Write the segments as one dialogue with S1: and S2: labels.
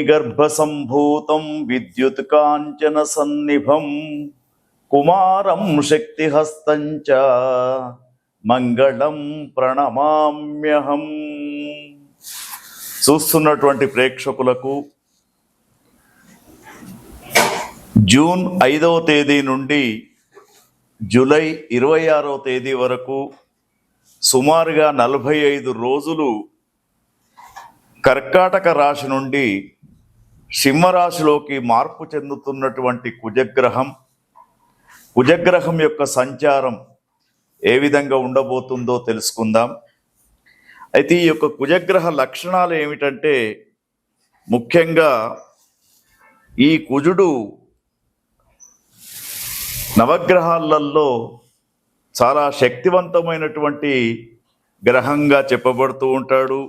S1: ధరణీగర్భసంభూతం విద్యుత్ కాంచన సన్నిభం కుమారం శక్తిహస్తం చ మంగళం ప్రణమామ్యహం. చూస్తున్నటువంటి ప్రేక్షకులకు జూన్ 5వ తేదీ నుండి జూలై 26వ తేదీ వరకు సుమారుగా 45 రోజులు కర్కాటక రాశి నుండి సింహరాశిలోకి మార్పు చెందుతున్నటువంటి కుజగ్రహం యొక్క సంచారం ఏ విధంగా ఉండబోతుందో తెలుసుకుందాం. అయితే ఈ యొక్క కుజగ్రహ లక్షణాలు ఏమిటంటే, ముఖ్యంగా ఈ కుజుడు నవగ్రహాలలో చాలా శక్తివంతమైనటువంటి గ్రహంగా చెప్పబడుతూ ఉంటాడు.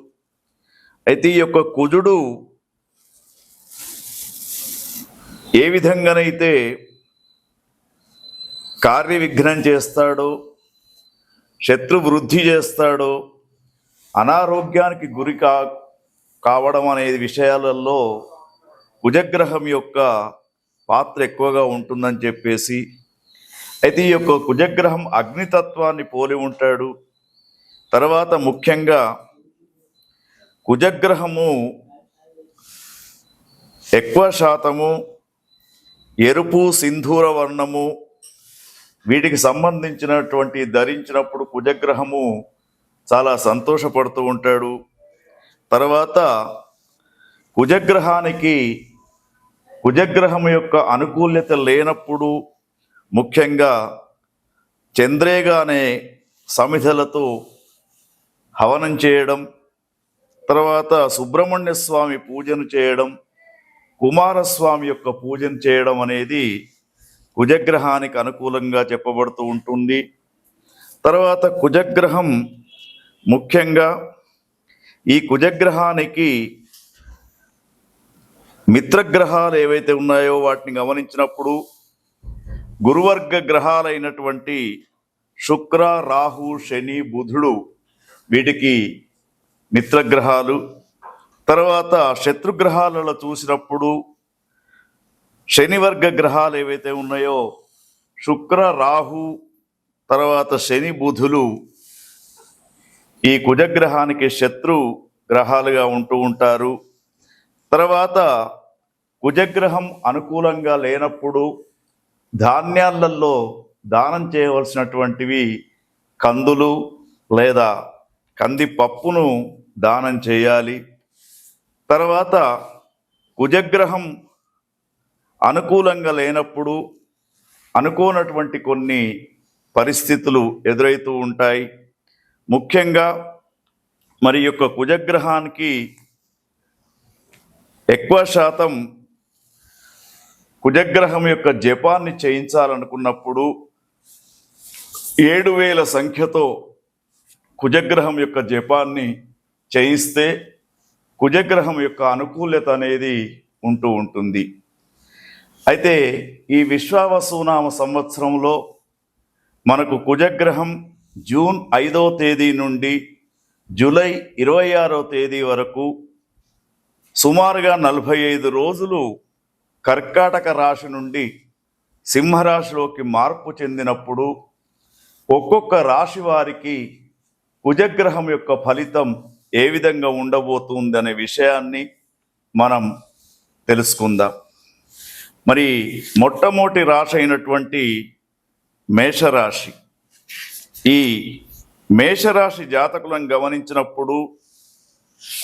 S1: అయితే ఈ యొక్క కుజుడు ఏ విధంగానైతే కార్య విఘ్నం చేస్తాడో, శత్రు వృద్ధి చేస్తాడో, అనారోగ్యానికి గురి కావడం అనే విషయాలలో కుజగ్రహం యొక్క పాత్ర ఎక్కువగా ఉంటుందని చెప్పేసి, అయితే ఈ యొక్క కుజగ్రహం అగ్నితత్వాన్ని పోలి ఉంటాడు. తర్వాత ముఖ్యంగా కుజగ్రహము ఎక్కువ శాతము ఎరుపు, సింధూర వర్ణము వీటికి సంబంధించినటువంటి ధరించినప్పుడు కుజగ్రహము చాలా సంతోషపడుతూ ఉంటాడు. తర్వాత కుజగ్రహం యొక్క అనుకూల్యత లేనప్పుడు ముఖ్యంగా చంద్రేగ అనే సమిధలతో హవనం చేయడం, తర్వాత సుబ్రహ్మణ్య స్వామి పూజను చేయడం, కుమారస్వామి యొక్క పూజను చేయడం అనేది కుజగ్రహానికి అనుకూలంగా చెప్పబడుతూ ఉంటుంది. తర్వాత కుజగ్రహం ముఖ్యంగా ఈ కుజగ్రహానికి మిత్రగ్రహాలు ఏవైతే ఉన్నాయో వాటిని గమనించినప్పుడు గురువర్గ గ్రహాలైనటువంటి శుక్ర, రాహు, శని, బుధుడు వీటికి మిత్రగ్రహాలు. తర్వాత శత్రుగ్రహాలలో చూసినప్పుడు శనివర్గ గ్రహాలు ఏవైతే ఉన్నాయో శుక్ర, రాహు, తర్వాత శని, బుధులు ఈ కుజగ్రహానికి శత్రు గ్రహాలుగా ఉంటూ ఉంటారు. తర్వాత కుజగ్రహం అనుకూలంగా లేనప్పుడు ధాన్యాలలో దానం చేయవలసినటువంటివి కందులు లేదా కందిపప్పును దానం చేయాలి. తర్వాత కుజగ్రహం అనుకూలంగా లేనప్పుడు అనుకోనటువంటి కొన్ని పరిస్థితులు ఎదురవుతూ ఉంటాయి. ముఖ్యంగా మరి యొక్క కుజగ్రహానికి ఎక్కువ శాతం కుజగ్రహం యొక్క జపాన్ని చేయించాలనుకున్నప్పుడు 7000 సంఖ్యతో కుజగ్రహం యొక్క జపాన్ని చేయిస్తే కుజగ్రహం యొక్క అనుకూల్యత అనేది ఉంటూ ఉంటుంది. అయితే ఈ విశ్వావసునామ సంవత్సరంలో మనకు కుజగ్రహం జూన్ 5వ తేదీ నుండి జూలై 26వ తేదీ వరకు సుమారుగా 45 రోజులు కర్కాటక రాశి నుండి సింహరాశిలోకి మార్పు చెందినప్పుడు ఒక్కొక్క రాశి వారికి కుజగ్రహం యొక్క ఫలితం ఏ విధంగా ఉండబోతుంది అనే విషయాన్ని మనం తెలుసుకుందాం. మరి మొట్టమొదటి రాశి అయినటువంటి మేషరాశి, ఈ మేషరాశి జాతకులను గమనించినప్పుడు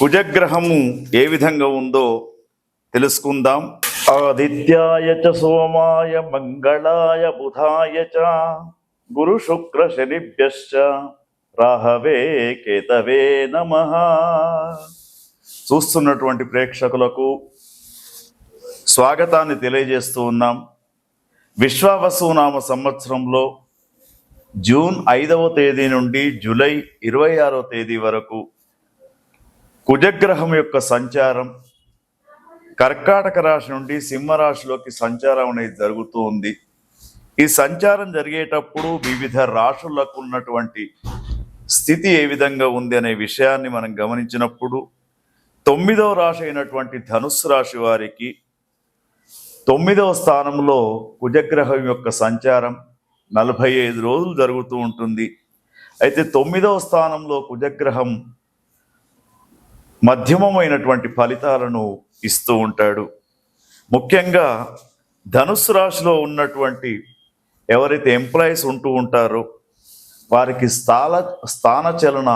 S1: కుజగ్రహము ఏ విధంగా ఉందో తెలుసుకుందాం. ఆదిత్యాయ చ సోమాయ మంగళాయ బుధాయ చ గురు శుక్ర శనిభ్యశ్చ రాహవే కేతవే నమః. చూస్తున్నటువంటి ప్రేక్షకులకు స్వాగతాన్ని తెలియజేస్తూ ఉన్నాం. విశ్వావసునామ సంవత్సరంలో జూన్ 5వ తేదీ నుండి జూలై 26వ తేదీ వరకు కుజగ్రహం యొక్క సంచారం కర్కాటక రాశి నుండి సింహరాశిలోకి సంచారం అనేది జరుగుతూ ఉంది. ఈ సంచారం జరిగేటప్పుడు వివిధ రాశులకు ఉన్నటువంటి స్థితి ఏ విధంగా ఉంది అనే విషయాన్ని మనం గమనించినప్పుడు 9వ రాశి అయినటువంటి ధనుస్సు రాశి వారికి 9వ స్థానంలో కుజగ్రహం యొక్క సంచారం 45 రోజులు జరుగుతూ ఉంటుంది. అయితే 9వ స్థానంలో కుజగ్రహం మధ్యమమైనటువంటి ఫలితాలను ఇస్తూ ఉంటాడు. ముఖ్యంగా ధనుస్సు రాశిలో ఉన్నటువంటి ఎవరైతే ఎంప్లాయీస్ ఉంటూ ఉంటారో వారికి స్థానచలన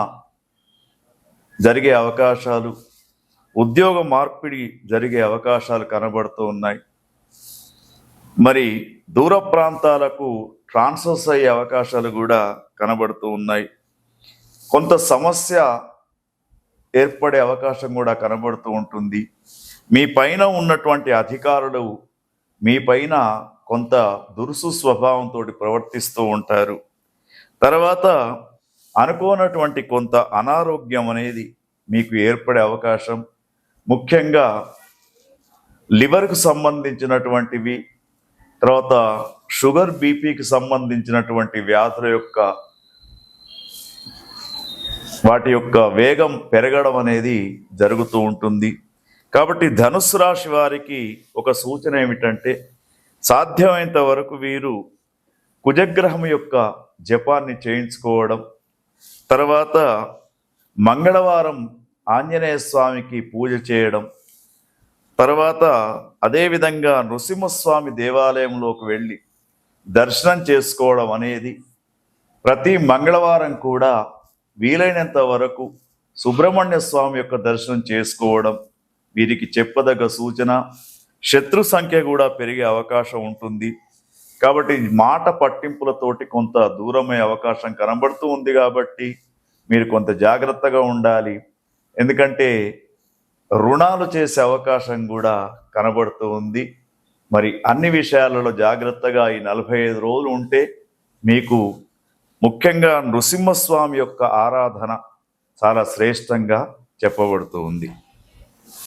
S1: జరిగే అవకాశాలు, ఉద్యోగ మార్పిడి జరిగే అవకాశాలు కనబడుతూ ఉన్నాయి. మరి దూర ప్రాంతాలకు ట్రాన్స్ఫర్స్ అయ్యే అవకాశాలు కూడా కనబడుతూ ఉన్నాయి. కొంత సమస్య ఏర్పడే అవకాశం కూడా కనబడుతూ ఉంటుంది. మీ పైన ఉన్నటువంటి అధికారులు మీ పైన కొంత దురుసు స్వభావంతో ప్రవర్తిస్తూ ఉంటారు. తర్వాత అనుకోనటువంటి కొంత అనారోగ్యం అనేది మీకు ఏర్పడే అవకాశం, ముఖ్యంగా లివర్కు సంబంధించినటువంటివి, తర్వాత షుగర్ బీపీకి సంబంధించినటువంటి వ్యాధుల యొక్క వాటి యొక్క వేగం పెరగడం అనేది జరుగుతూ ఉంటుంది. కాబట్టి ధనుస్సు రాశి వారికి ఒక సూచన ఏమిటంటే సాధ్యమైనంత వరకు వీరు కుజగ్రహం యొక్క జపాన్ని చేయించుకోవడం, తర్వాత మంగళవారం ఆంజనేయ స్వామికి పూజ చేయడం, తర్వాత అదేవిధంగా నృసింహస్వామి దేవాలయంలోకి వెళ్ళి దర్శనం చేసుకోవడం అనేది, ప్రతి మంగళవారం కూడా వీలైనంత వరకు సుబ్రహ్మణ్య స్వామి యొక్క దర్శనం చేసుకోవడం వీరికి చెప్పదగ్గ సూచన. శత్రు సంఖ్య కూడా పెరిగే అవకాశం ఉంటుంది. కాబట్టి మాట పట్టింపులతోటి కొంత దూరమయ్యే అవకాశం కనబడుతూ ఉంది. కాబట్టి మీరు కొంత జాగ్రత్తగా ఉండాలి. ఎందుకంటే రుణాలు చేసే అవకాశం కూడా కనబడుతూ ఉంది. మరి అన్ని విషయాలలో జాగ్రత్తగా ఈ 45 రోజులు ఉంటే మీకు ముఖ్యంగా నృసింహస్వామి యొక్క ఆరాధన చాలా శ్రేష్టంగా చెప్పబడుతూ ఉంది.